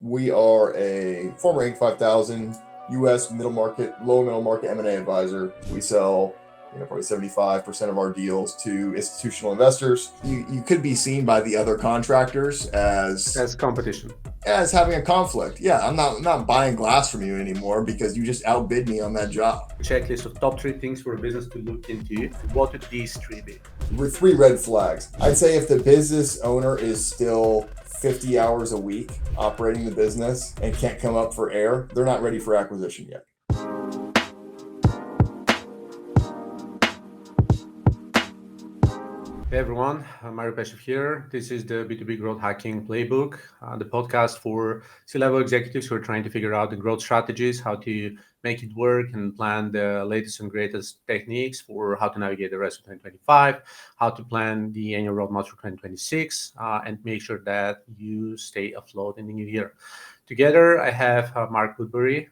We are a former Inc. 5000 U.S. middle market, low middle market M&A advisor. We sell probably 75% of our deals to institutional investors. You could be seen by the other contractors as competition, as having a conflict. Yeah, I'm not buying glass from you anymore because you just outbid me on that job. Checklist of top 3 things for a business to look into. What would these 3 be? With 3 red flags. I'd say if the business owner is still 50 hours a week operating the business and can't come up for air, they're not ready for acquisition yet. Hey everyone, Mark Woodbury here. This is the B2B Growth Hacking Playbook, the podcast for C-level executives who are trying to figure out the growth strategies, how to make it work and plan the latest and greatest techniques for how to navigate the rest of 2025, how to plan the annual roadmap for 2026, and make sure that you stay afloat in the new year. Together, I have Mark Woodbury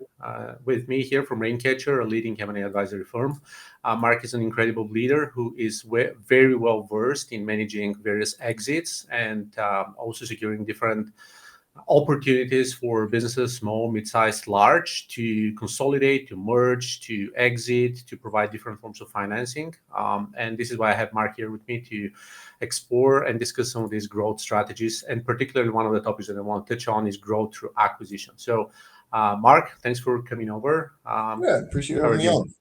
with me here from Raincatcher, a leading M&A advisory firm. Mark is an incredible leader who is very well versed in managing various exits and also securing different opportunities for businesses, small, mid-sized, large, to consolidate, to merge, to exit, to provide different forms of financing. And this is why I have Mark here with me to explore and discuss some of these growth strategies. And particularly one of the topics that I want to touch on is growth through acquisition. So, Mark, thanks for coming over. Appreciate having me on.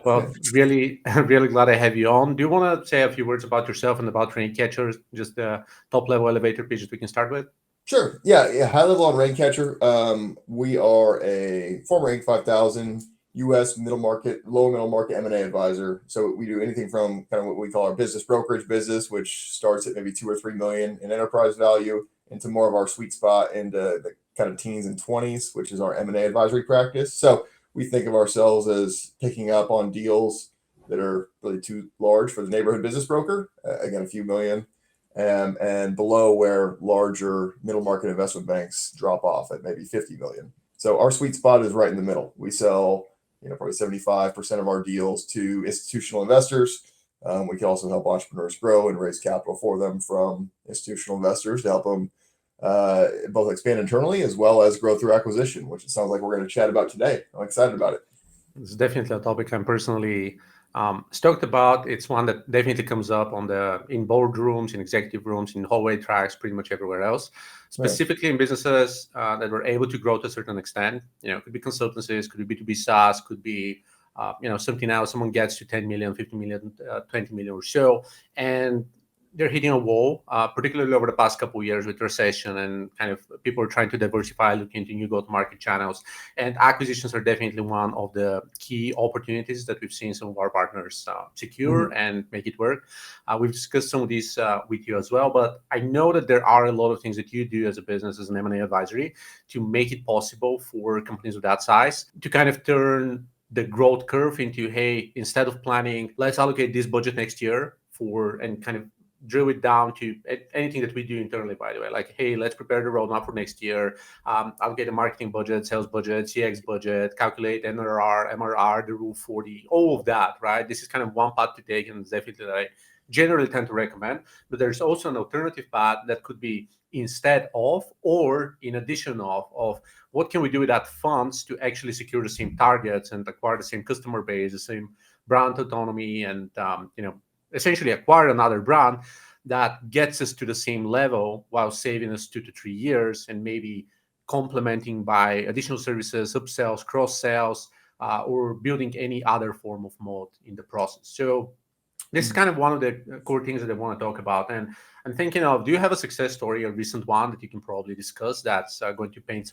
Well, really glad I have you on. Do you want to say a few words about yourself and about Raincatcher, just the top-level elevator pitch that we can start with? Sure. Yeah. High level on Raincatcher. We are a former Inc. 5000 U.S. middle market, low middle market M&A advisor. So we do anything from kind of what we call our business brokerage business, which starts at maybe $2 or $3 million in enterprise value, into more of our sweet spot into the kind of teens and 20s, which is our M&A advisory practice. So we think of ourselves as picking up on deals that are really too large for the neighborhood business broker, again, a few million. And below where larger middle market investment banks drop off at maybe 50 million. So our sweet spot is right in the middle. We sell, probably 75% of our deals to institutional investors. We can also help entrepreneurs grow and raise capital for them from institutional investors to help them both expand internally as well as grow through acquisition, which it sounds like we're going to chat about today. I'm excited about it. It's definitely a topic I'm personally stoked about. It's one that definitely comes up in boardrooms, in executive rooms, in hallway tracks, pretty much everywhere else. Specifically in businesses that were able to grow to a certain extent. It could be consultancies, could be B2B SaaS, could be something else. Someone gets to 10 million, 50 million, 20 million or so, and they're hitting a wall, particularly over the past couple of years with recession and kind of people are trying to diversify, look into new go-to-market channels. And acquisitions are definitely one of the key opportunities that we've seen some of our partners secure and make it work. We've discussed some of these with you as well, but I know that there are a lot of things that you do as a business, as an M&A advisory, to make it possible for companies of that size to kind of turn the growth curve into, hey, instead of planning, let's allocate this budget next year and kind of drill it down to anything that we do internally, by the way, like, hey, let's prepare the roadmap for next year. I'll get a marketing budget, sales budget, CX budget, calculate NRR, MRR, the rule 40, all of that, right? This is kind of one path to take, and it's definitely that I generally tend to recommend. But there's also an alternative path that could be instead of or in addition of what can we do with that funds to actually secure the same targets and acquire the same customer base, the same brand autonomy, and essentially acquire another brand that gets us to the same level while saving us 2 to 3 years and maybe complementing by additional services, upsells, cross sales, or building any other form of moat in the process. So this is kind of one of the core things that I want to talk about. And I'm thinking of, do you have a success story, a recent one that you can probably discuss that's going to paint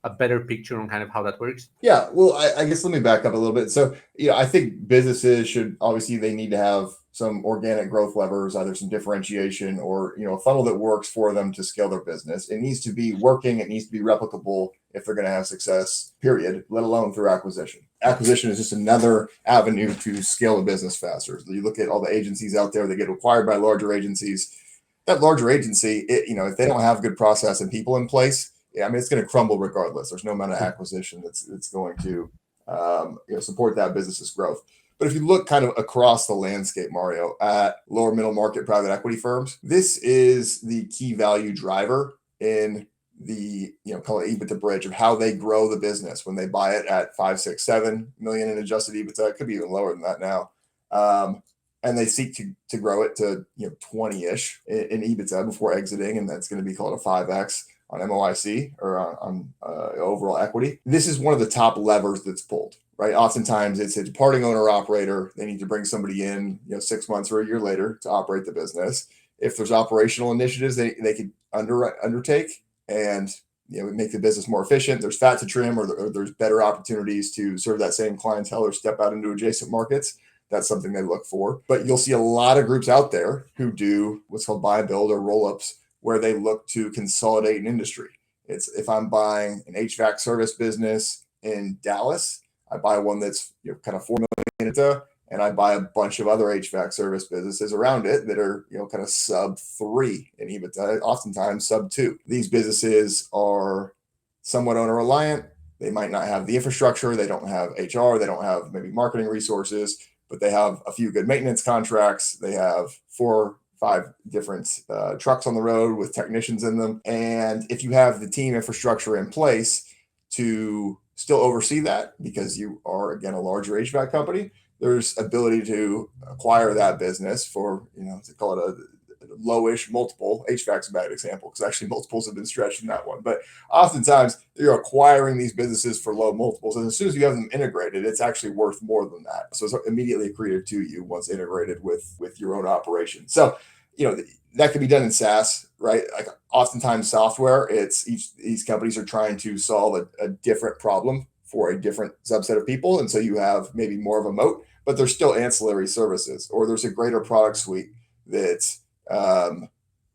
a better picture on kind of how that works? Yeah, well, I guess let me back up a little bit. So, I think businesses should, obviously, they need to have some organic growth levers, either some differentiation or, a funnel that works for them to scale their business. It needs to be working. It needs to be replicable if they're going to have success, period, let alone through acquisition. Acquisition is just another avenue to scale a business faster. So you look at all the agencies out there that get acquired by larger agencies. That larger agency, if they don't have good process and people in place, it's going to crumble regardless. There's no amount of acquisition that's going to support that business's growth. But if you look kind of across the landscape, Mario, at lower middle market private equity firms, this is the key value driver in the, call it EBITDA bridge of how they grow the business when they buy it at 5, 6, 7 million in adjusted EBITDA. It could be even lower than that now. And they seek to grow it to 20-ish in EBITDA before exiting, and that's going to be called a 5x on MOIC or on overall equity. This is one of the top levers that's pulled, right? Oftentimes it's a departing owner operator. They need to bring somebody in 6 months or a year later to operate the business. If there's operational initiatives they could undertake and make the business more efficient, there's fat to trim, or there's better opportunities to serve that same clientele or step out into adjacent markets. That's something they look for. But you'll see a lot of groups out there who do what's called buy, build, or roll-ups, where they look to consolidate an industry. It's if I'm buying an HVAC service business in Dallas, I buy one that's kind of 4 million EBITDA, and I buy a bunch of other HVAC service businesses around it that are kind of sub 3 in EBITDA, oftentimes sub 2. These businesses are somewhat owner reliant. They might not have the infrastructure. They don't have HR. They don't have maybe marketing resources, but they have a few good maintenance contracts. They have 4, 5 different trucks on the road with technicians in them. And if you have the team infrastructure in place to still oversee that, because you are, again, a larger HVAC company, there's ability to acquire that business for, to call it a lowish multiple. HVAC's a bad example because actually multiples have been stretched in that one. But oftentimes you're acquiring these businesses for low multiples. And as soon as you have them integrated, it's actually worth more than that. So it's immediately accretive to you once integrated with your own operation. So, that can be done in SaaS, right? Like oftentimes software, these companies are trying to solve a different problem for a different subset of people. And so you have maybe more of a moat, but there's still ancillary services, or there's a greater product suite that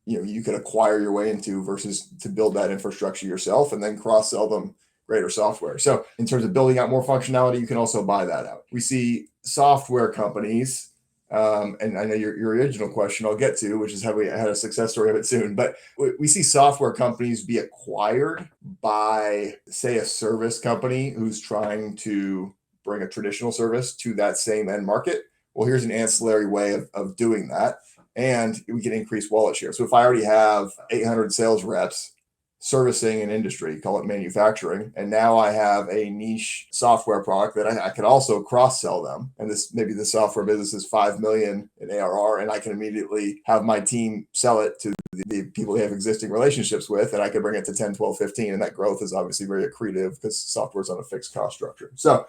you could acquire your way into versus to build that infrastructure yourself and then cross-sell them greater software. So in terms of building out more functionality, you can also buy that out. We see software companies, and I know your original question I'll get to, which is have we had a success story of it soon, but we see software companies be acquired by, say, a service company who's trying to bring a traditional service to that same end market. Well, here's an ancillary way of doing that, and we can increase wallet share. So if I already have 800 sales reps servicing an industry, call it manufacturing, and now I have a niche software product that I can also cross-sell them, and maybe the software business is 5 million in ARR, and I can immediately have my team sell it to the people they have existing relationships with, and I can bring it to 10, 12, 15, and that growth is obviously very accretive because software is on a fixed cost structure. So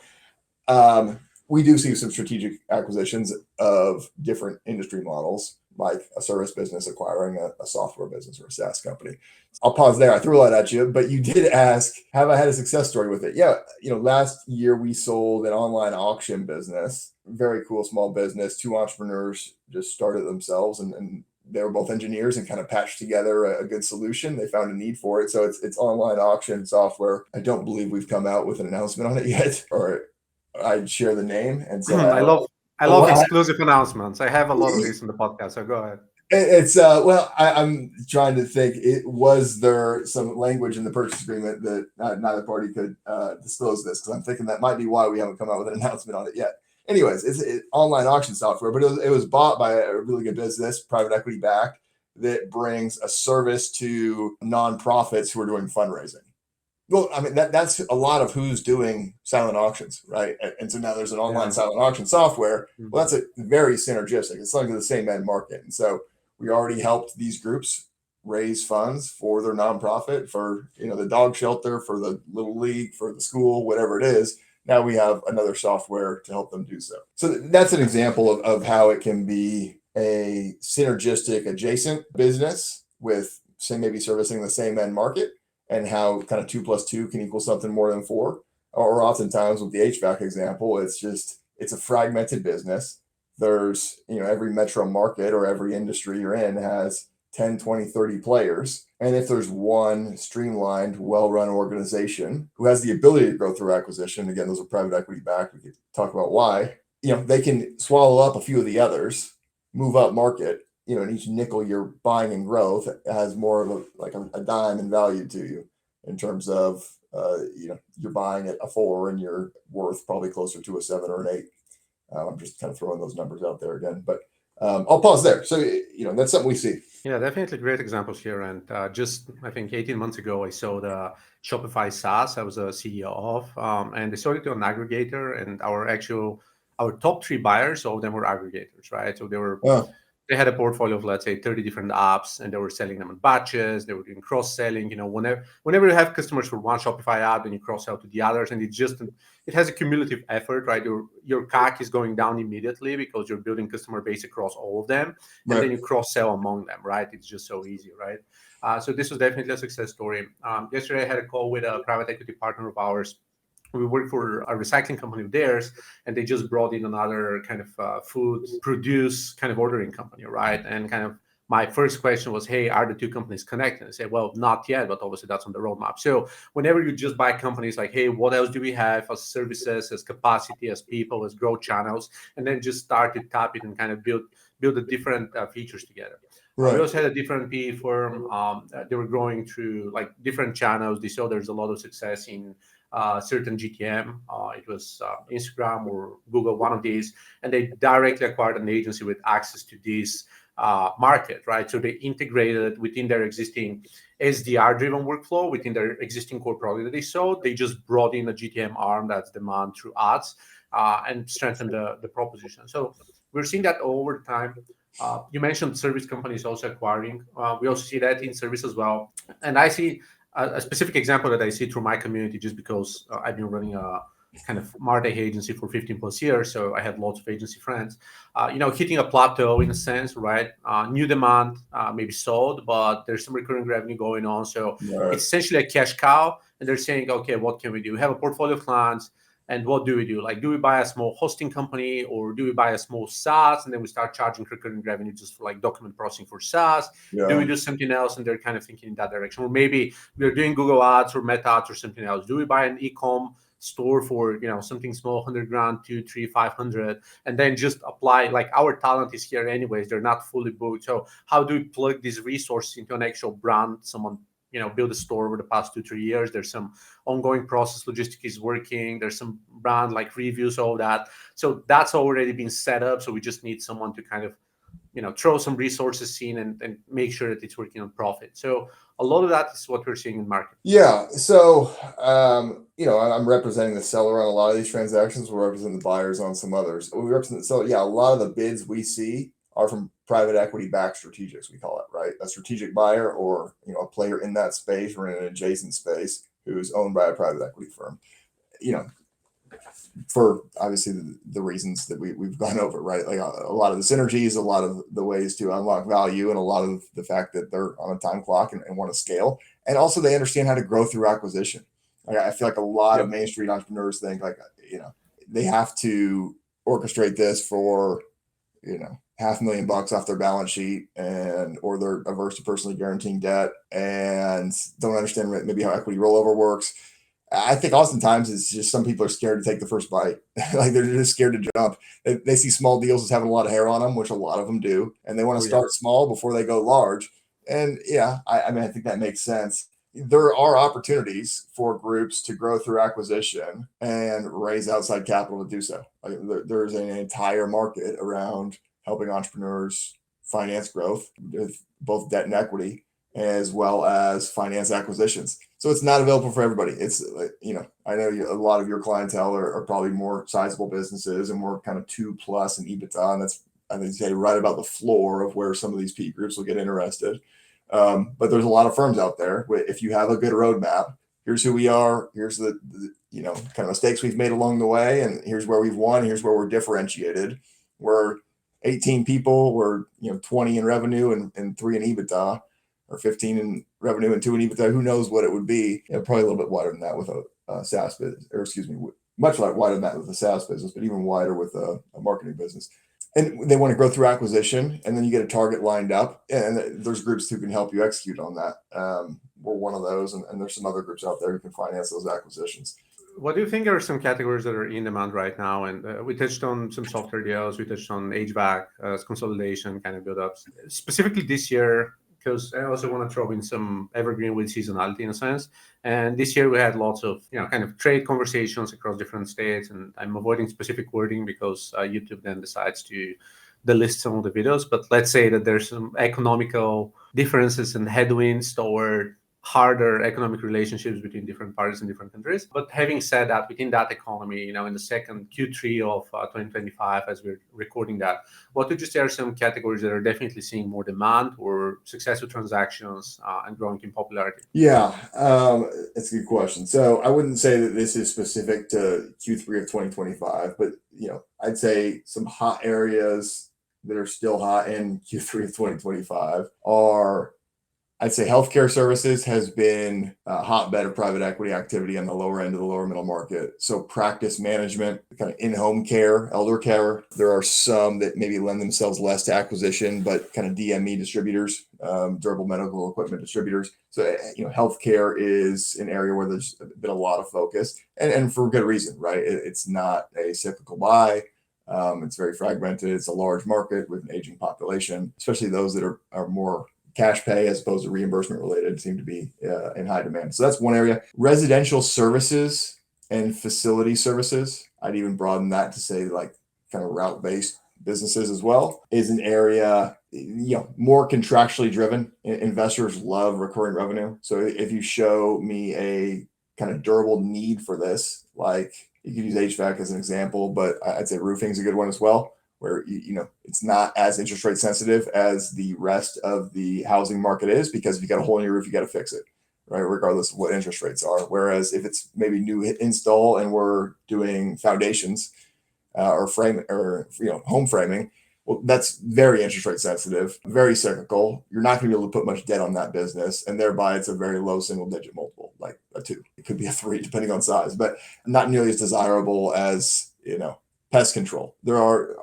we do see some strategic acquisitions of different industry models, like a service business acquiring a software business or a SaaS company. I'll pause there. I threw a lot at you, but you did ask, have I had a success story with it? Yeah. Last year we sold an online auction business, very cool small business. 2 entrepreneurs just started themselves and they were both engineers and kind of patched together a good solution. They found a need for it. So it's online auction software. I don't believe we've come out with an announcement on it yet, or I'd share the name. And so I love exclusive announcements. I have a lot of these in the podcast, so go ahead. It's I'm trying to think. Was there some language in the purchase agreement that neither party could disclose this? Because I'm thinking that might be why we haven't come out with an announcement on it yet. Anyways, it's online auction software, but it was bought by a really good business, private equity backed, that brings a service to nonprofits who are doing fundraising. Well, I mean, that's a lot of who's doing silent auctions, right? And so now there's an online silent auction software. Well, that's a very synergistic. It's selling to the same end market. And so we already helped these groups raise funds for their nonprofit, for the dog shelter, for the little league, for the school, whatever it is. Now we have another software to help them do so. So that's an example of how it can be a synergistic adjacent business with, say, maybe servicing the same end market, and how kind of 2 + 2 can equal something more than 4. Or oftentimes with the HVAC example, it's a fragmented business. There's, every metro market or every industry you're in has 10, 20, 30 players. And if there's one streamlined, well-run organization who has the ability to grow through acquisition, again, those are private equity backed, we could talk about why, they can swallow up a few of the others, move up market, and each nickel you're buying in growth has more of a dime in value to you in terms of, you're buying at a 4 and you're worth probably closer to a 7 or an 8. I'm just kind of throwing those numbers out there again, but I'll pause there. So, that's something we see. Yeah, definitely great examples here. And just, I think 18 months ago, I saw the Shopify SaaS I was a CEO of, and they sold it to an aggregator, and our top 3 buyers, all of them were aggregators, right? So they had a portfolio of, let's say, 30 different apps, and they were selling them in batches. They were doing cross-selling. Whenever you have customers for one Shopify app, then you cross-sell to the others, and it has a cumulative effort, right? Your CAC is going down immediately because you're building customer base across all of them, and then you cross-sell among them, right? It's just so easy, right? So this was definitely a success story. Yesterday, I had a call with a private equity partner of ours. We work for a recycling company of theirs, and they just brought in another kind of food produce kind of ordering company, right? And kind of my first question was, hey, are the 2 companies connected? I said, well, not yet, but obviously that's on the roadmap. So whenever you just buy companies like, hey, what else do we have as services, as capacity, as people, as growth channels, and then just start to tap it and kind of build the different features together. Right. We also had a different PE firm. They were growing through like different channels. They saw there's a lot of success in certain GTM. It was Instagram or Google, one of these, and they directly acquired an agency with access to this market, right? So they integrated within their existing SDR-driven workflow, within their existing core product that they sold. They just brought in a GTM arm that's demand through ads and strengthened the proposition. So we're seeing that over time. You mentioned service companies also acquiring. We also see that in service as well. And I see a specific example that I see through my community, just because I've been running a kind of MarTech agency for 15 plus years. So I have lots of agency friends, hitting a plateau in a sense, right? New demand maybe sold, but there's some recurring revenue going on. So it's essentially a cash cow. And they're saying, okay, what can we do? We have a portfolio of clients. And what do we do? Like, do we buy a small hosting company, or do we buy a small SaaS and then we start charging recurring revenue just for like document processing for SaaS? Yeah. Do we do something else? And they're kind of thinking in that direction. Or maybe we're doing Google Ads or Meta Ads or something else. Do we buy an e-com store for something small, 100 grand, 2, 3, 500, and then just apply? Like, our talent is here anyways. They're not fully booked. So how do we plug these resources into an actual brand? Someone build a store over the past 2-3 years. There's some ongoing process, logistics is working. There's some brand like reviews, all that. So that's already been set up. So we just need someone to kind of, throw some resources in and make sure that it's working on profit. So a lot of that is what we're seeing in the market. Yeah. So, I'm representing the seller on a lot of these transactions. We're representing the buyers on some others. We represent the seller. Yeah. A lot of the bids we see are from private equity backed strategics, we call it, right? A strategic buyer, or a player in that space or in an adjacent space who's owned by a private equity firm. For obviously the reasons that we've gone over, right? Like a lot of the synergies, a lot of the ways to unlock value, and a lot of the fact that they're on a time clock and want to scale. And also they understand how to grow through acquisition. Like, I feel like a lot of Main Street entrepreneurs think like, they have to orchestrate this for, $500,000 off their balance sheet, or they're averse to personally guaranteeing debt and don't understand maybe how equity rollover works. I think oftentimes it's just some people are scared to take the first bite. Like, they're just scared to jump. They see small deals as having a lot of hair on them, which a lot of them do. And they want to start small before they go large. And I think that makes sense. There are opportunities for groups to grow through acquisition and raise outside capital to do so. Like, there's an entire market around helping entrepreneurs finance growth with both debt and equity, as well as finance acquisitions. So it's not available for everybody. It's, I know a lot of your clientele are probably more sizable businesses and more kind of 2+ in EBITDA. And that's, I think, say right about the floor of where some of these P groups will get interested. But there's a lot of firms out there. If you have a good roadmap, here's who we are, here's the kind of mistakes we've made along the way, and here's where we've won, here's where we're differentiated. We're 18 people, we're 20 in revenue and 3 in EBITDA, or 15 in revenue and 2 in EBITDA. Who knows what it would be? Probably a little bit wider than that with a SaaS business, or much wider than that with a SaaS business, but even wider with a marketing business. And they want to grow through acquisition, and then you get a target lined up, and there's groups who can help you execute on that. We're one of those, and there's some other groups out there who can finance those acquisitions. What do you think are some categories that are in demand right now? And we touched on some software deals. We touched on HVAC, consolidation, kind of build-ups. Specifically this year, because I also want to throw in some evergreen with seasonality in a sense. And this year we had lots of, kind of trade conversations across different states. And I'm avoiding specific wording because YouTube then decides to delist some of the videos, but let's say that there's some economical differences and headwinds toward harder economic relationships between different parties in different countries. But having said that, within that economy, in the second Q3 of 2025, as we're recording that, what would you say are some categories that are definitely seeing more demand or successful transactions and growing in popularity? Yeah, that's a good question. So I wouldn't say that this is specific to Q3 of 2025, but I'd say some hot areas that are still hot in Q3 of 2025 are, I'd say healthcare services has been a hotbed of private equity activity on the lower end of the lower middle market. So practice management, kind of in-home care, elder care. There are some that maybe lend themselves less to acquisition, but kind of DME distributors, durable medical equipment distributors. So, healthcare is an area where there's been a lot of focus and for good reason, right? It's not a cyclical buy. It's very fragmented. It's a large market with an aging population, especially those that are more cash pay as opposed to reimbursement related seem to be in high demand. So that's one area. Residential services and facility services, I'd even broaden that to say like kind of route-based businesses as well, is an area, more contractually driven. Investors love recurring revenue. So if you show me a kind of durable need for this, like you could use HVAC as an example, but I'd say roofing is a good one as well, where it's not as interest rate sensitive as the rest of the housing market is, because if you got a hole in your roof, you got to fix it, right? Regardless of what interest rates are. Whereas if it's maybe new install and we're doing foundations or home framing, well, that's very interest rate sensitive, very cyclical. You're not going to be able to put much debt on that business, and thereby it's a very low single digit multiple, like a 2. It could be a 3 depending on size, but not nearly as desirable as pest control. There are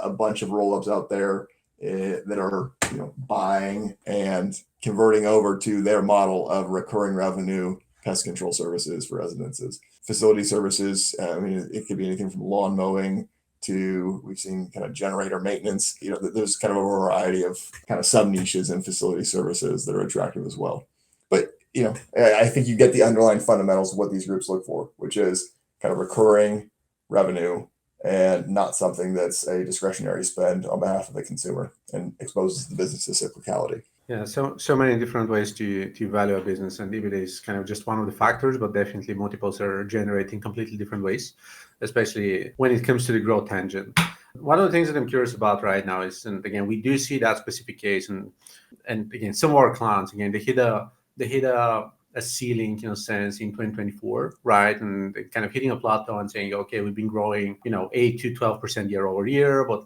a bunch of roll-ups out there that are buying and converting over to their model of recurring revenue pest control services for residences. Facility services, it could be anything from lawn mowing to, we've seen kind of generator maintenance. There's kind of a variety of kind of sub niches in facility services that are attractive as well. But I think you get the underlying fundamentals of what these groups look for, which is kind of recurring revenue and not something that's a discretionary spend on behalf of the consumer and exposes the business to cyclicality. Yeah, so many different ways to value a business, and EBITDA is kind of just one of the factors, but definitely multiples are generating completely different ways, especially when it comes to the growth tangent. One of the things that I'm curious about right now is, and again, we do see that specific case, and again, some of our clients, again, they hit a ceiling sense in 2024, right? And kind of hitting a plateau and saying, okay, we've been growing, 8 to 12% year over year, but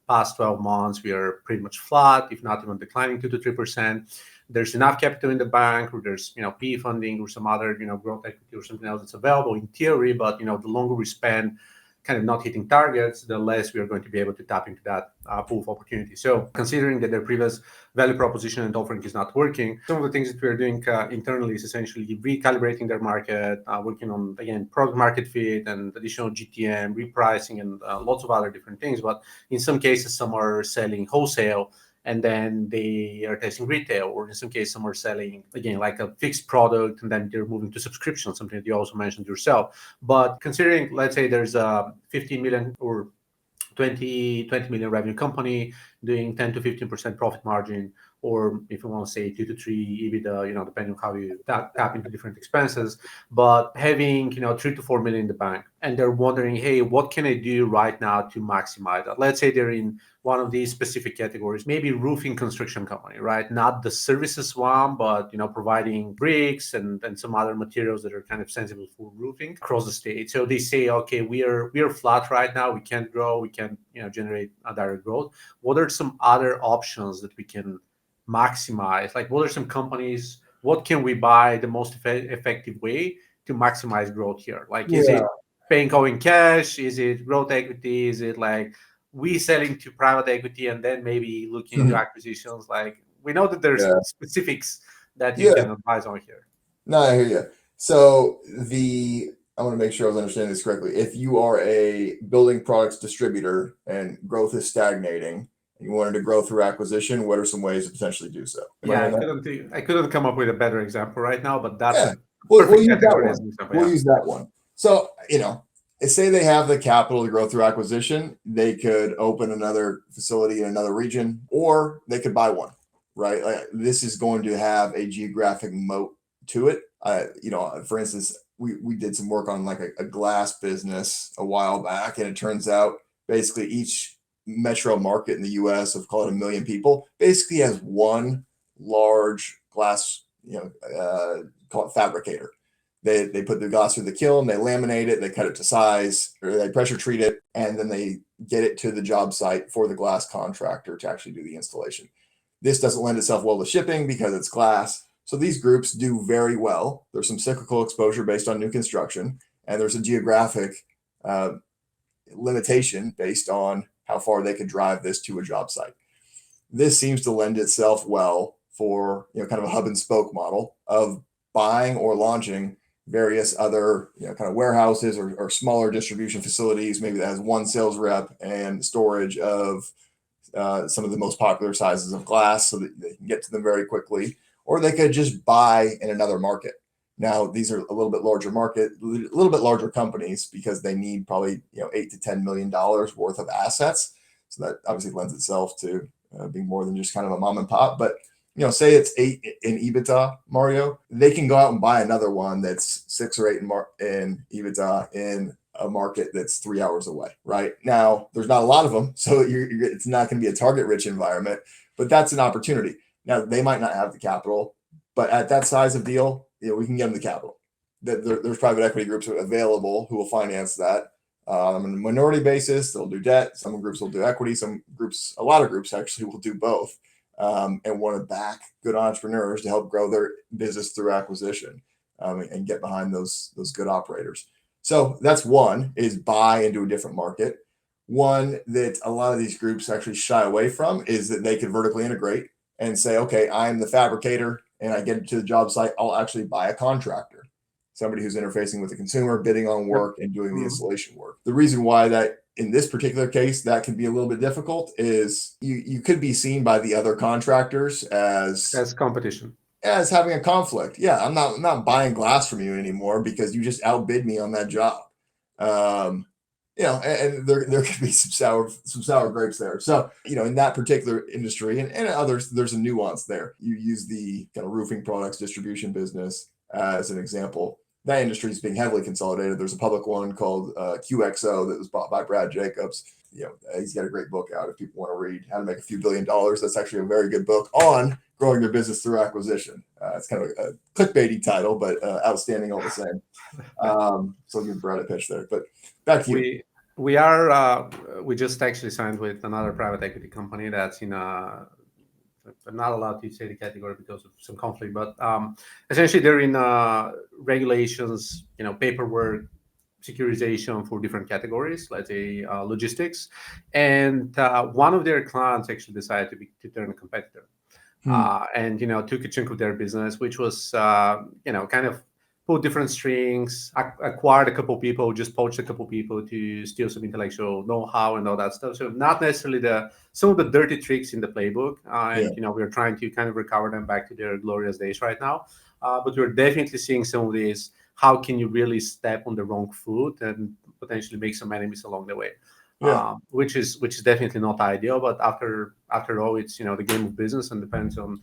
past 12 months, we are pretty much flat, if not even declining 2 to 3%. There's enough capital in the bank, or there's, PE funding or some other, growth equity or something else that's available in theory, but, the longer we spend kind of not hitting targets, the less we are going to be able to tap into that pool of opportunity. So considering that their previous value proposition and offering is not working, some of the things that we are doing internally is essentially recalibrating their market, working on, again, product market fit and additional GTM, repricing, and lots of other different things. But in some cases, some are selling wholesale, and then they are testing retail, or in some cases, some are selling, again, like a fixed product, and then they're moving to subscription, something that you also mentioned yourself. But considering, let's say there's a 15 million or 20 million revenue company doing 10 to 15% profit margin, or if you want to say 2 to 3 EBITDA, depending on how you tap into different expenses, but having, 3 to 4 million in the bank, and they're wondering, hey, what can I do right now to maximize that? Let's say they're in one of these specific categories, maybe roofing construction company, right? Not the services one, but, providing bricks and some other materials that are kind of sensible for roofing across the state. So they say, okay, we are flat right now. We can't grow. We can't, generate a direct growth. What are some other options that we can maximize? Like, what are some companies? What can we buy the most effective way to maximize growth here? Like, is it paying in cash? Is it growth equity? Is it like we selling to private equity and then maybe looking into acquisitions? Like, we know that there's specifics that you can advise on here. No, I hear you. So I want to make sure I was understanding this correctly. If you are a building products distributor and growth is stagnating, you wanted to grow through acquisition, what are some ways to potentially do so? I couldn't come up with a better example right now, but that's we'll use that one. So, say they have the capital to grow through acquisition, they could open another facility in another region, or they could buy one, right? Like, this is going to have a geographic moat to it. For instance, we did some work on like a glass business a while back, and it turns out basically each metro market in the US of, call it, 1 million people, basically has one large glass, call it fabricator. They put the glass through the kiln, they laminate it, they cut it to size, or they pressure treat it, and then they get it to the job site for the glass contractor to actually do the installation. This doesn't lend itself well to shipping because it's glass. So these groups do very well. There's some cyclical exposure based on new construction, and there's a geographic limitation based on how far they could drive this to a job site. This seems to lend itself well for kind of a hub and spoke model of buying or launching various other kind of warehouses or smaller distribution facilities, maybe that has one sales rep and storage of some of the most popular sizes of glass so that they can get to them very quickly, or they could just buy in another market. Now, these are a little bit larger companies because they need probably $8 to $10 million worth of assets. So that obviously lends itself to being more than just kind of a mom and pop. But say it's 8 in EBITDA, Mario, they can go out and buy another one that's 6 or 8 in EBITDA in a market that's 3 hours away. Right now, there's not a lot of them, so it's not going to be a target-rich environment. But that's an opportunity. Now, they might not have the capital, but at that size of deal, we can get them the capital. There's private equity groups available who will finance that on a minority basis. They'll do debt. Some groups will do equity. A lot of groups actually will do both, and want to back good entrepreneurs to help grow their business through acquisition, and get behind those good operators. So that's one, is buy into a different market. One that a lot of these groups actually shy away from is that they could vertically integrate and say, okay, I'm the fabricator and I get to the job site, I'll actually buy a contractor, somebody who's interfacing with the consumer, bidding on work and doing the installation work. The reason why that in this particular case, that can be a little bit difficult is you could be seen by the other contractors as competition, as having a conflict. Yeah, I'm not buying glass from you anymore because you just outbid me on that job. And there could be some sour grapes there. So, in that particular industry and others, there's a nuance there. You use the kind of roofing products distribution business as an example. That industry is being heavily consolidated. There's a public one called QXO that was bought by Brad Jacobs. He's got a great book out if people want to read How to Make a Few $1 billion. That's actually a very good book on growing their business through acquisition. It's kind of a clickbaity title, but outstanding all the same. So I'll give Brad a pitch there. But back to you. We just actually signed with another private equity company that's in I'm not allowed to say the category because of some conflict, but essentially they're in regulations, paperwork, securitization for different categories, let's say logistics. And one of their clients actually decided to turn a competitor, and took a chunk of their business, which was kind of pull different strings, acquired a couple people, just poached a couple people to steal some intellectual know-how and all that stuff. So not necessarily some of the dirty tricks in the playbook. We're trying to kind of recover them back to their glorious days right now. But we're definitely seeing some of these. How can you really step on the wrong foot and potentially make some enemies along the way? Yeah. Which is definitely not ideal. But after all, it's the game of business and depends on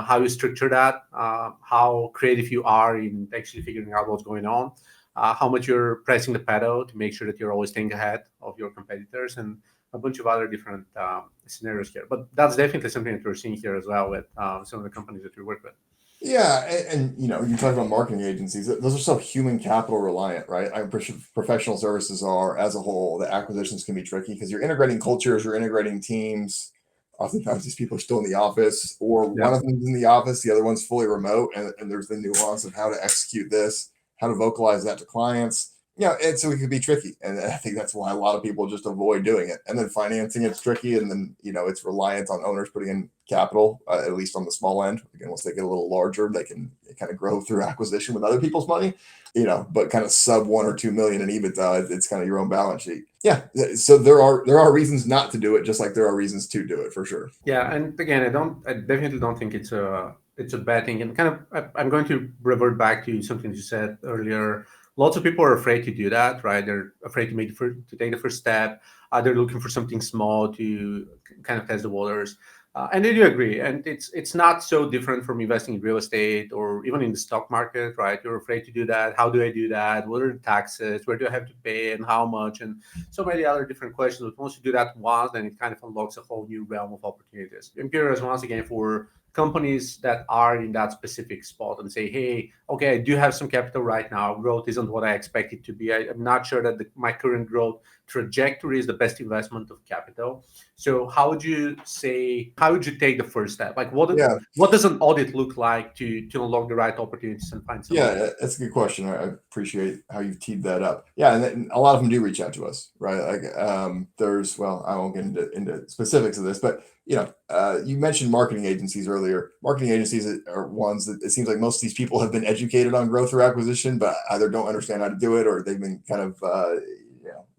how you structure that, how creative you are in actually figuring out what's going on, how much you're pressing the pedal to make sure that you're always staying ahead of your competitors, and a bunch of other different scenarios here. But that's definitely something that we're seeing here as well with some of the companies that we work with. Yeah, and you talk about marketing agencies; those are so human capital reliant, right? Professional services are, as a whole, the acquisitions can be tricky because you're integrating cultures, you're integrating teams. Oftentimes these people are still in the office, or one of them's in the office, the other one's fully remote, and there's the nuance of how to execute this, how to vocalize that to clients. And so it could be tricky, and I think that's why a lot of people just avoid doing it. And then financing it's tricky, and then it's reliant on owners putting in capital, at least on the small end. Again, once they get a little larger, they can kind of grow through acquisition with other people's money. But kind of sub 1 or 2 million in EBITDA, it's kind of your own balance sheet. Yeah, so there are reasons not to do it, just like there are reasons to do it for sure. Yeah, and again, I definitely don't think it's a bad thing. And kind of, I'm going to revert back to something you said earlier. lots of people are afraid to do that, right? They're afraid to take the first step. They're looking for something small to kind of test the waters. And I do agree. And it's not so different from investing in real estate or even in the stock market, right? You're afraid to do that. How do I do that? What are the taxes? Where do I have to pay and how much? And so many other different questions. But once you do that once, then it kind of unlocks a whole new realm of opportunities. I'm curious once again for companies that are in that specific spot and say, hey, okay, I do have some capital right now. Growth isn't what I expect it to be. I'm not sure that my current growth trajectory is the best investment of capital. So how would you take the first step? Like what does an audit look like to unlock the right opportunities and find some? Yeah, that's a good question. I appreciate how you've teed that up. Yeah, and a lot of them do reach out to us, right? Like I won't get into specifics of this, but you mentioned marketing agencies earlier. Marketing agencies are ones that it seems like most of these people have been educated on growth or acquisition, but either don't understand how to do it, or they've been kind of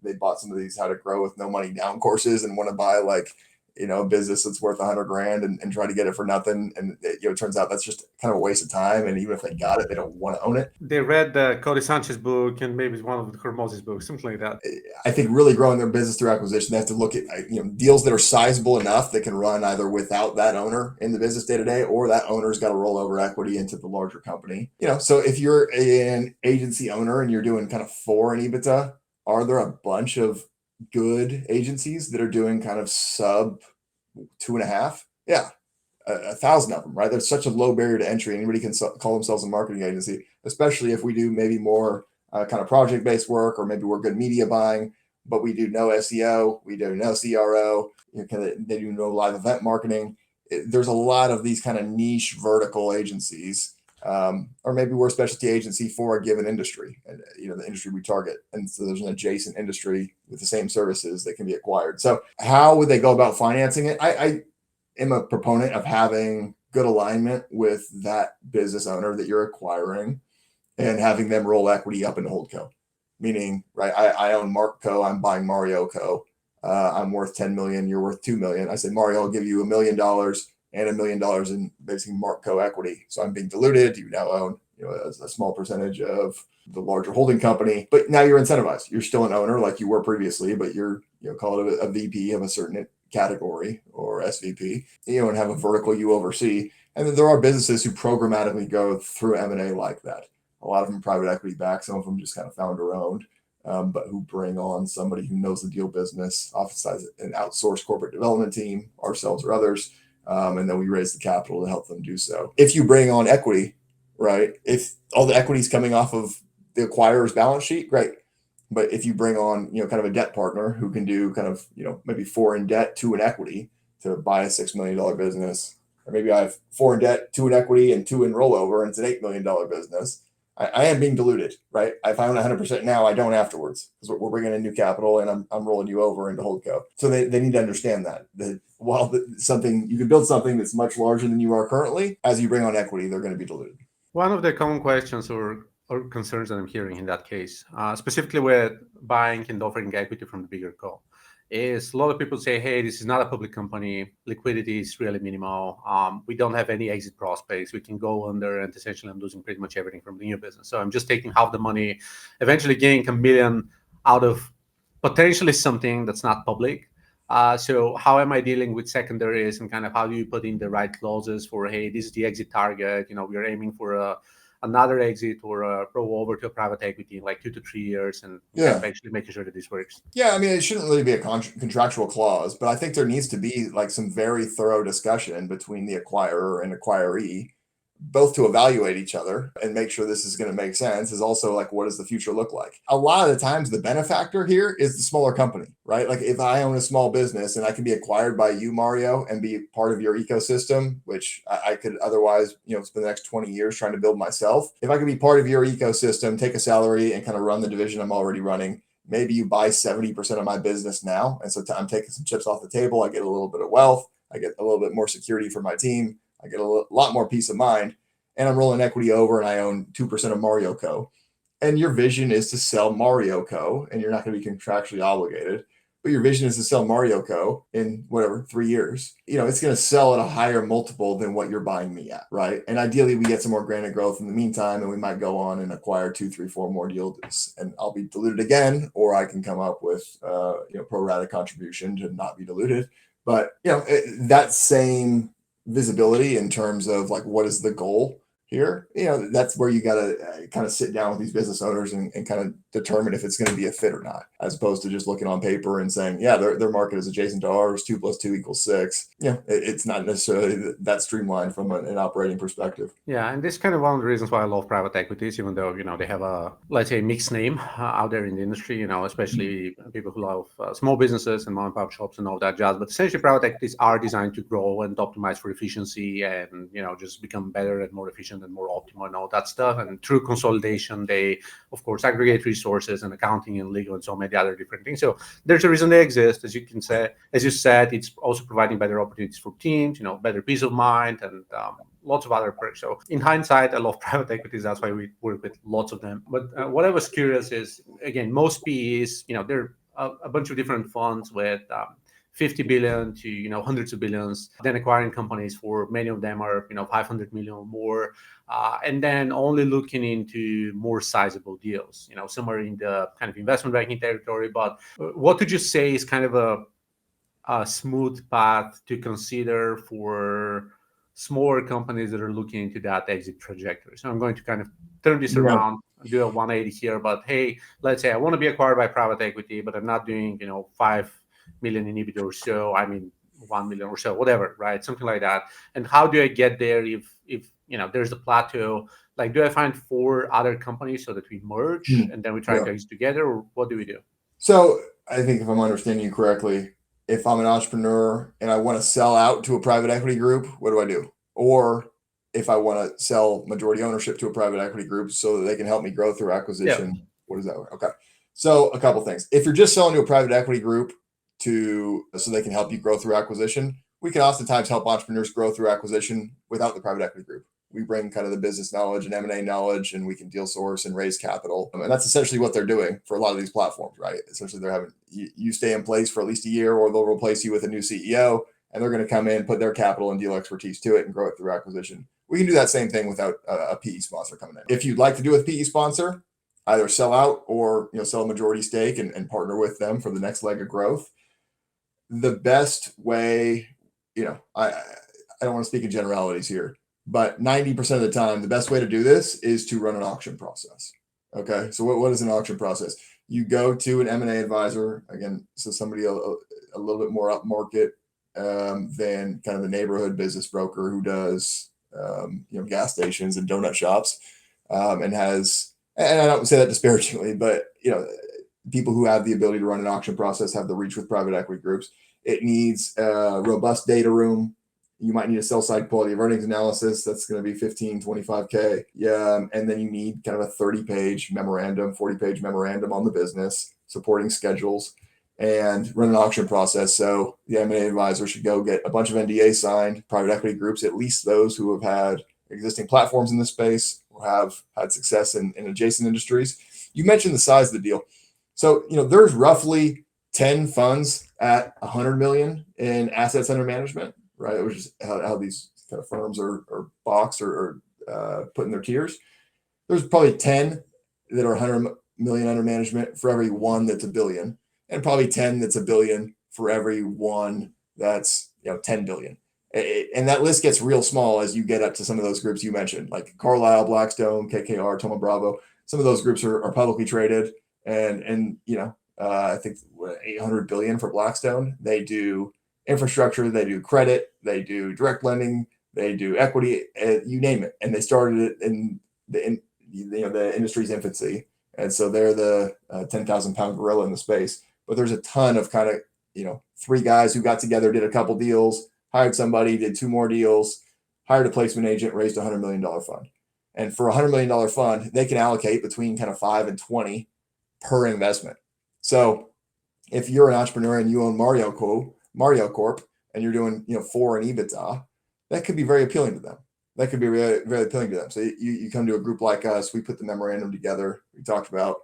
they bought some of these how to grow with no money down courses and want to buy a business that's worth $100,000 and try to get it for nothing. And it turns out that's just kind of a waste of time. And even if they got it, they don't want to own it. They read the Cody Sanchez book and maybe one of the Hormoz's books, something like that. I think really growing their business through acquisition, they have to look at deals that are sizable enough that can run either without that owner in the business day to day, or that owner's got to roll over equity into the larger company. So if you're an agency owner and you're doing kind of 4 in EBITDA, are there a bunch of good agencies that are doing kind of sub 2.5? Yeah, 1,000 of them, right? There's such a low barrier to entry. Anybody can call themselves a marketing agency, especially if we do maybe more kind of project-based work, or maybe we're good media buying, but we do no SEO, we do no CRO, they do no live event marketing. There's a lot of these kind of niche vertical agencies. Or maybe we're a specialty agency for a given industry, and the industry we target, and so there's an adjacent industry with the same services that can be acquired. So how would they go about financing it? I am a proponent of having good alignment with that business owner that you're acquiring, and having them roll equity up into Holdco. Meaning, right? I own Mark Co. I'm buying Mario Co. I'm worth 10 million. You're worth 2 million. I say, Mario, I'll give you $1 million. And $1 million in basically Mark Co. equity. So I'm being diluted. You now own a small percentage of the larger holding company, but now you're incentivized. You're still an owner like you were previously, but you're call it a VP of a certain category, or SVP, and have a vertical you oversee. And then there are businesses who programmatically go through M&A like that. A lot of them private equity backed, some of them just kind of founder owned, but who bring on somebody who knows the deal business, oftentimes an outsourced corporate development team, ourselves or others. And then we raise the capital to help them do so. If you bring on equity, right? If all the equity is coming off of the acquirer's balance sheet, great. But if you bring on, kind of a debt partner who can do kind of, maybe 4 in debt, 2 in equity to buy a $6 million business, or maybe I have 4 in debt, 2 in equity, and 2 in rollover, and it's an $8 million business. I am being diluted, right? If I own 100% now, I don't afterwards, because we're bringing in new capital and I'm rolling you over into Holdco. So they need to understand that while you can build something that's much larger than you are currently, as you bring on equity, they're going to be diluted. One of the common questions or concerns that I'm hearing in that case, specifically with buying and offering equity from the bigger co, is a lot of people say, hey, this is not a public company. Liquidity is really minimal. We don't have any exit prospects. We can go under, and essentially I'm losing pretty much everything from the new business. So I'm just taking half the money, eventually getting $1 million out of potentially something that's not public. So how am I dealing with secondaries, and kind of how do you put in the right clauses for, hey, this is the exit target. We are aiming for another exit or a rollover to a private equity in like 2 to 3 years, and actually making sure that this works. Yeah, I mean, it shouldn't really be a contractual clause, but I think there needs to be like some very thorough discussion between the acquirer and acquiree, both to evaluate each other and make sure this is going to make sense, is also like, what does the future look like? A lot of the times the benefactor here is the smaller company, right? Like if I own a small business and I can be acquired by you, Mario, and be part of your ecosystem, which I could otherwise, spend the next 20 years trying to build myself. If I could be part of your ecosystem, take a salary and kind of run the division I'm already running, maybe you buy 70% of my business now. And so I'm taking some chips off the table. I get a little bit of wealth. I get a little bit more security for my team. I get a lot more peace of mind, and I'm rolling equity over, and I own 2% of Mario Co. And your vision is to sell Mario Co. and you're not going to be contractually obligated. but your vision is to sell Mario Co. in whatever, 3 years, it's going to sell at a higher multiple than what you're buying me at, right? And ideally we get some organic growth in the meantime, and we might go on and acquire 2, 3, 4 more deals, and I'll be diluted again, or I can come up with, pro rata contribution to not be diluted. But, that same visibility in terms of like, what is the goal here? That's where you got to kind of sit down with these business owners and kind of determine if it's going to be a fit or not, as opposed to just looking on paper and saying, yeah, their market is adjacent to ours, 2 + 2 = 6. It's not necessarily that streamlined from an operating perspective. Yeah, and this is kind of one of the reasons why I love private equities, even though, they have a, let's say, mixed name out there in the industry, especially people who love small businesses and mom and pop shops and all that jazz. But essentially, private equities are designed to grow and optimize for efficiency and, just become better and more efficient and more optimal and all that stuff. And through consolidation, they, of course, aggregate resources and accounting and legal and so many other different things. So there's a reason they exist. As you said, it's also providing better opportunities for teams, better peace of mind and lots of other perks. So in hindsight, I love private equities. That's why we work with lots of them. But what I was curious is, again, most PEs, there are a bunch of different funds with 50 billion to, hundreds of billions, then acquiring companies for many of them are, 500 million or more. And then only looking into more sizable deals, somewhere in the kind of investment banking territory. But what would you say is kind of a smooth path to consider for smaller companies that are looking into that exit trajectory? So I'm going to kind of turn this around, do a 180 here. But hey, let's say I want to be acquired by private equity, but I'm not doing, 5 million in EBITDA or so. I mean, 1 million or so, whatever, right? Something like that. And how do I get there if there's a plateau? Like, do I find 4 other companies so that we merge and then we try to exit together, or what do we do? So I think if I'm understanding you correctly, if I'm an entrepreneur and I want to sell out to a private equity group, what do I do? Or if I want to sell majority ownership to a private equity group so that they can help me grow through acquisition, What is that? Okay. So a couple things. If you're just selling to a private equity group so they can help you grow through acquisition, we can oftentimes help entrepreneurs grow through acquisition without the private equity group. We bring kind of the business knowledge and M&A knowledge, and we can deal source and raise capital. And that's essentially what they're doing for a lot of these platforms, right? Essentially, they're having you stay in place for at least a year, or they'll replace you with a new CEO, and they're going to come in, put their capital and deal expertise to it, and grow it through acquisition. We can do that same thing without a PE sponsor coming in. If you'd like to do with PE sponsor, either sell out or sell a majority stake and partner with them for the next leg of growth. The best way, I don't want to speak in generalities here, but 90% of the time, the best way to do this is to run an auction process. Okay. So what is an auction process? You go to an M&A advisor, again, so somebody a little bit more up market than kind of the neighborhood business broker who does, gas stations and donut shops and I don't say that disparagingly, but, people who have the ability to run an auction process have the reach with private equity groups. It needs a robust data room. You might need a sell side quality of earnings analysis. That's going to be 15, 25K. Yeah. And then you need kind of a 30-page memorandum, 40-page memorandum on the business, supporting schedules, and run an auction process. So the M&A advisor should go get a bunch of NDAs signed, private equity groups, at least those who have had existing platforms in this space or have had success in adjacent industries. You mentioned the size of the deal. So, there's roughly 10 funds at 100 million in assets under management, right? Which is how these kind of firms are boxed or put in their tiers. There's probably 10 that are 100 million under management for every one that's a billion, and probably 10 that's a billion for every one that's 10 billion. And that list gets real small as you get up to some of those groups you mentioned, like Carlyle, Blackstone, KKR, Thoma Bravo. Some of those groups are publicly traded, and I think 800 billion for Blackstone. They do infrastructure, they do credit, they do direct lending, they do equity, you name it. And they started it in the industry's infancy, and so they're the 10,000 pound gorilla in the space. But there's a ton of kind of 3 guys who got together, did a couple deals, hired somebody, did 2 more deals, hired a placement agent, raised $100 million fund. And for a $100 million fund, they can allocate between kind of 5 and 20 per investment. So if you're an entrepreneur and you own Mario Corp, and you're doing 4 in EBITDA, that could be very appealing to them. That could be very, very appealing to them. So you come to a group like us, we put the memorandum together. We talked about,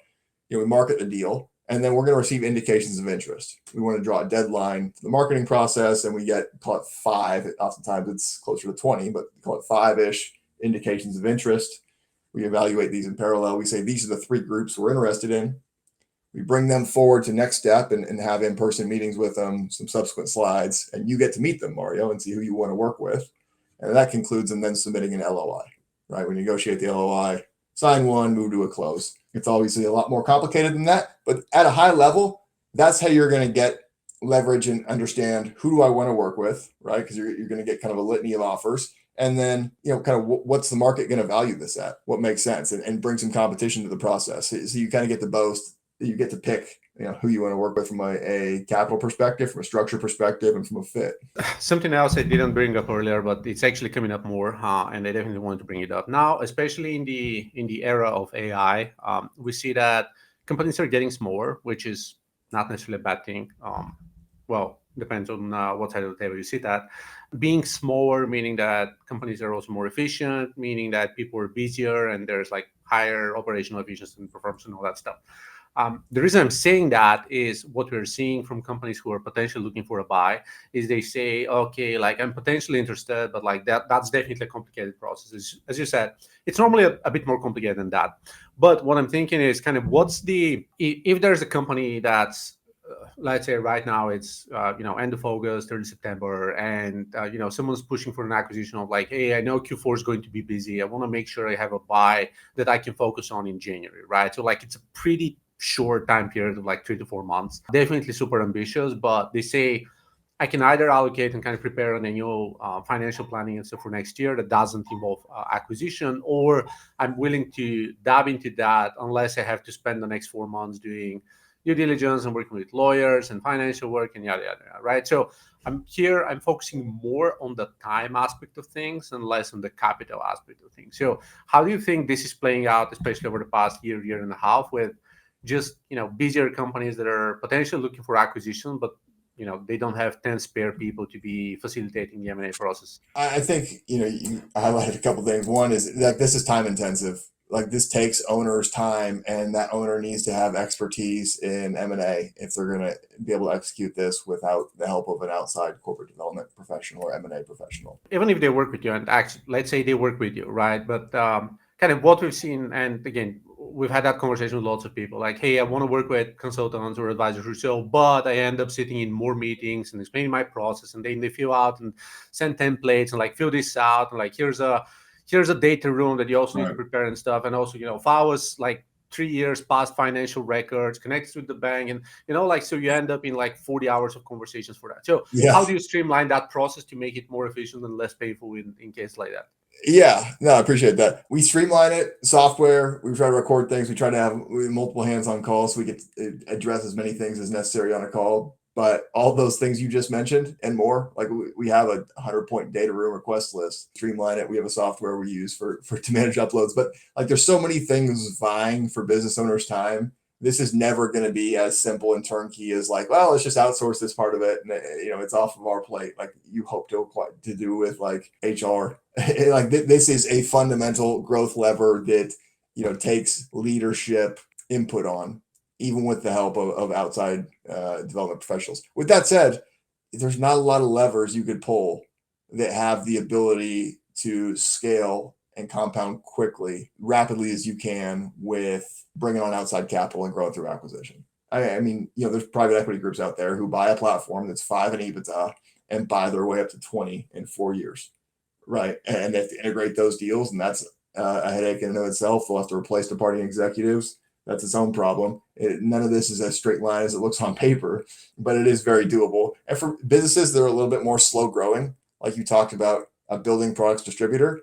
we market the deal, And then we're going to receive indications of interest. We want to draw a deadline to the marketing process, and we get, call it 5. Oftentimes it's closer to 20, but call it 5-ish indications of interest. We evaluate these in parallel. We say these are the 3 groups we're interested in. We bring them forward to next step and have in-person meetings with them, some subsequent slides, and you get to meet them, Mario, and see who you want to work with. And that concludes them then submitting an LOI, right? We negotiate the LOI, sign one, move to a close. It's obviously a lot more complicated than that, but at a high level, that's how you're going to get leverage and understand who do I want to work with, right? Because you're going to get kind of a litany of offers. And then, kind of what's the market going to value this at? What makes sense? And bring some competition to the process. So you kind of get to boast, you get to pick, who you want to work with from a capital perspective, from a structure perspective, and from a fit. Something else I didn't bring up earlier, but it's actually coming up more, and I definitely want to bring it up now, especially in the era of AI. We see that companies are getting smaller, which is not necessarily a bad thing. Well, depends on what side of the table you sit at. Being smaller, meaning that companies are also more efficient, meaning that people are busier and there's like higher operational efficiency and performance and all that stuff. The reason I'm saying that is what we're seeing from companies who are potentially looking for a buy is they say, okay, like I'm potentially interested, but like that's definitely a complicated process. As you said, it's normally a bit more complicated than that. But what I'm thinking is kind of if there's a company that's, let's say right now it's, end of August, early September, and, someone's pushing for an acquisition of like, hey, I know Q4 is going to be busy. I want to make sure I have a buy that I can focus on in January, right? So like it's a pretty short time period of like 3 to 4 months. Definitely super ambitious, but they say I can either allocate and kind of prepare an annual financial planning and stuff for next year that doesn't involve acquisition, or I'm willing to dab into that unless I have to spend the next 4 months doing due diligence and working with lawyers and financial work and yada, yada, yada, right? So I'm focusing more on the time aspect of things and less on the capital aspect of things. So how do you think this is playing out, especially over the past year and a half, with just busier companies that are potentially looking for acquisition, but they don't have 10 spare people to be facilitating the M&A process? I think you highlighted a couple things. One is like this is time intensive. Like this takes owners time, and that owner needs to have expertise in M&A if they're going to be able to execute this without the help of an outside corporate development professional or M&A professional. Even if they work with you, and actually, let's say they work with you, right? But kind of what we've seen, and again, we've had that conversation with lots of people, like, hey, I want to work with consultants or advisors or so, but I end up sitting in more meetings and explaining my process, and then they fill out and send templates and like fill this out, and like here's a data room that you also need to prepare and stuff. And also, if I was like 3 years past financial records, connected with the bank, and so you end up in like 40 hours of conversations for that. So how do you streamline that process to make it more efficient and less painful in cases like that? Yeah, no, I appreciate that. We streamline it, software. We try to record things. We try to have multiple hands on call so we get to address as many things as necessary on a call. But all those things you just mentioned and more, like we have a 100-point data room request list. Streamline it. We have a software we use to manage uploads. But like there's so many things vying for business owners' time. This is never going to be as simple and turnkey as like, well, let's just outsource this part of it, and it's off of our plate. Like you hope to do with like HR. Like this is a fundamental growth lever that takes leadership input on, even with the help of outside development professionals. With that said, there's not a lot of levers you could pull that have the ability to scale and compound rapidly as you can with bringing on outside capital and growing through acquisition. I mean, there's private equity groups out there who buy a platform that's 5 in EBITDA and buy their way up to 20 in 4 years, right? And they have to integrate those deals, and that's a headache in and of itself. They'll have to replace departing executives. That's its own problem. None of this is as straight line as it looks on paper, but it is very doable. And for businesses that are a little bit more slow growing, like you talked about, a building products distributor,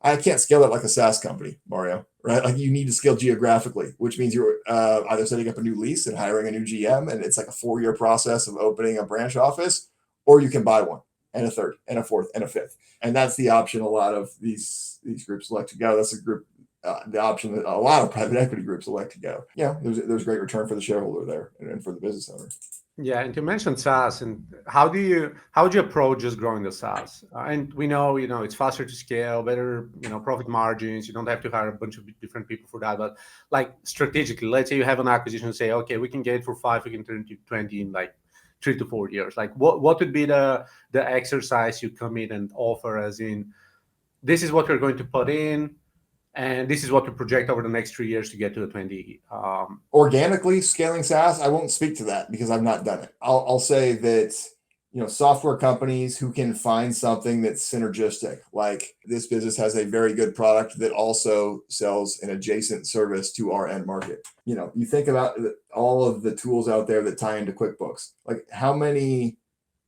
I can't scale it like a SaaS company, Mario, right? Like you need to scale geographically, which means you're either setting up a new lease and hiring a new GM, and it's like a 4-year process of opening a branch office, or you can buy one and a third and a fourth and a fifth. And that's the option a lot of these groups select to go. That's a group the option that a lot of private equity groups elect to go. Yeah, there's great return for the shareholder there and for the business owner. Yeah, and you mentioned SaaS, and how would you approach just growing the SaaS? And we know, it's faster to scale, better, profit margins. You don't have to hire a bunch of different people for that. But like strategically, let's say you have an acquisition and say, okay, we can get it for 5, we can turn it to 20 in like 3 to 4 years. Like what would be the exercise you come in and offer, as in, this is what we're going to put in, and this is what we project over the next 3 years to get to the 20. Organically scaling SaaS, I won't speak to that because I've not done it. I'll say that, software companies who can find something that's synergistic, like this business has a very good product that also sells an adjacent service to our end market. You think about all of the tools out there that tie into QuickBooks. Like, how many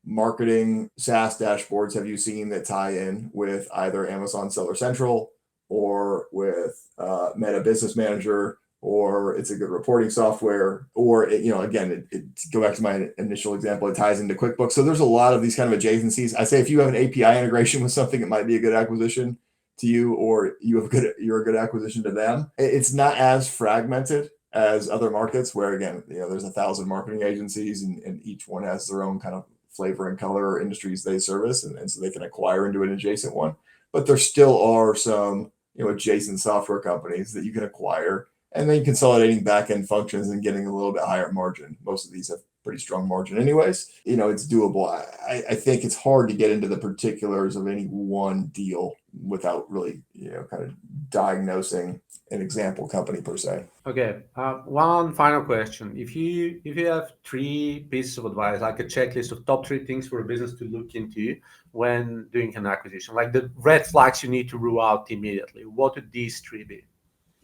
marketing SaaS dashboards have you seen that tie in with either Amazon Seller Central or with Meta Business Manager, or it's a good reporting software, or again, go back to my initial example, it ties into QuickBooks. So there's a lot of these kind of adjacencies. I say if you have an API integration with something, it might be a good acquisition to you, or you're a good acquisition to them. It's not as fragmented as other markets where, again, there's 1,000 marketing agencies and each one has their own kind of flavor and color or industries they service, and so they can acquire into an adjacent one. But there still are some adjacent software companies that you can acquire, and then consolidating back-end functions and getting a little bit higher margin. Most of these have pretty strong margin anyways. It's doable. I think it's hard to get into the particulars of any one deal without really, kind of diagnosing an example company per se. Okay. One final question. If you have 3 pieces of advice, like a checklist of top 3 things for a business to look into when doing an acquisition, like the red flags you need to rule out immediately, what would these 3 be?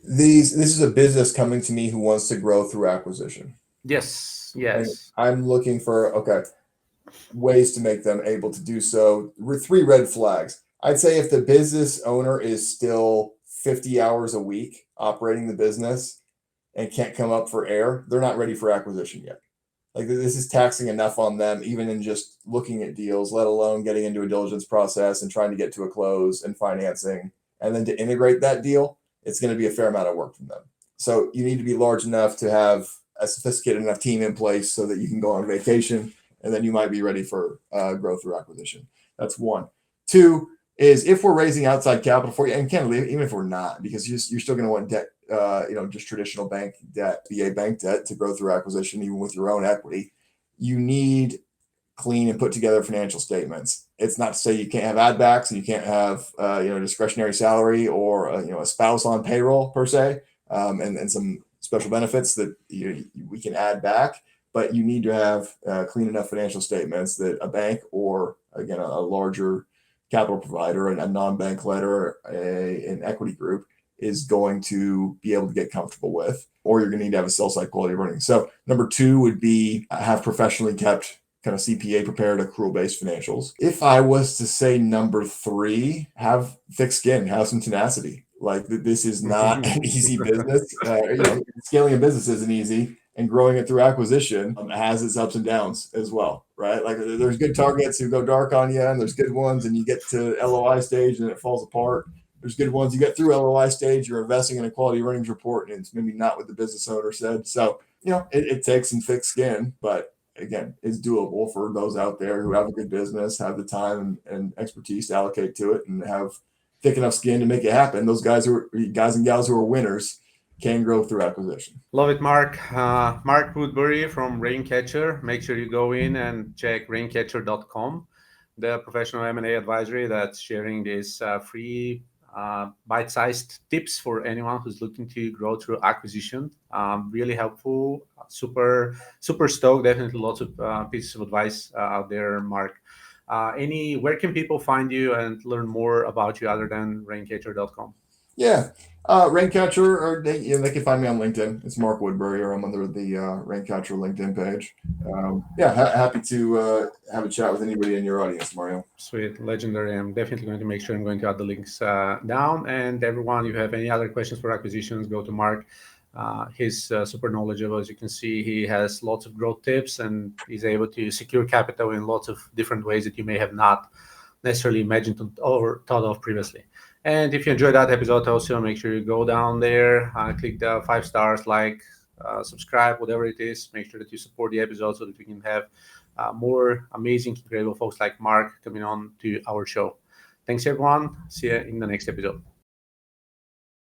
This is a business coming to me who wants to grow through acquisition. Yes. And I'm looking for ways to make them able to do so. 3 red flags. I'd say if the business owner is still 50 hours a week operating the business and can't come up for air, they're not ready for acquisition yet. Like, this is taxing enough on them, even in just looking at deals, let alone getting into a diligence process and trying to get to a close and financing, and then to integrate that deal. It's going to be a fair amount of work from them. So you need to be large enough to have a sophisticated enough team in place so that you can go on vacation, and then you might be ready for growth through acquisition. That's 1. 2 is, if we're raising outside capital for you, and candidly, even if we're not, because you're still going to want debt, just traditional bank debt, VA bank debt to grow through acquisition, even with your own equity, you need clean and put together financial statements. It's not to say you can't have add backs and you can't have discretionary salary or a spouse on payroll per se, and some special benefits that we can add back, but you need to have clean enough financial statements that a bank, or again a larger capital provider, a non-bank lender, an equity group, is going to be able to get comfortable with, or you're going to need to have a sell side quality running. So number 2 would be have professionally kept kind of CPA prepared accrual-based financials. If I was to say number 3, have thick skin, have some tenacity. Like, this is not an easy business. Scaling a business isn't easy, and growing it through acquisition has its ups and downs as well, right? Like, there's good targets who go dark on you, and there's good ones, and you get to LOI stage and it falls apart. There's good ones you get through LOI stage, you're investing in a quality earnings report, and it's maybe not what the business owner said. So, it takes some thick skin, but again, it's doable for those out there who have a good business, have the time and expertise to allocate to it, and have thick enough skin to make it happen. Those guys and gals who are winners can grow through acquisition. Love it, Mark. Mark Woodbury from Raincatcher. Make sure you go in and check raincatcher.com, the professional M&A advisory that's sharing this free bite-sized tips for anyone who's looking to grow through acquisition. Really helpful. Super stoked. Definitely lots of pieces of advice out there, Mark. Where can people find you and learn more about you other than raincatcher.com? Yeah, Raincatcher, or they can find me on LinkedIn. It's Mark Woodbury, or I'm under the Raincatcher LinkedIn page. Happy to have a chat with anybody in your audience, Mario. Sweet, legendary. I'm definitely going to make sure I'm going to add the links down. And everyone, if you have any other questions for acquisitions, go to Mark. He's super knowledgeable. As you can see, he has lots of growth tips, and he's able to secure capital in lots of different ways that you may have not necessarily imagined or thought of previously. And if you enjoyed that episode, also make sure you go down there, click the 5 stars, like, subscribe, whatever it is. Make sure that you support the episode so that we can have more amazing, incredible folks like Mark coming on to our show. Thanks, everyone. See you in the next episode.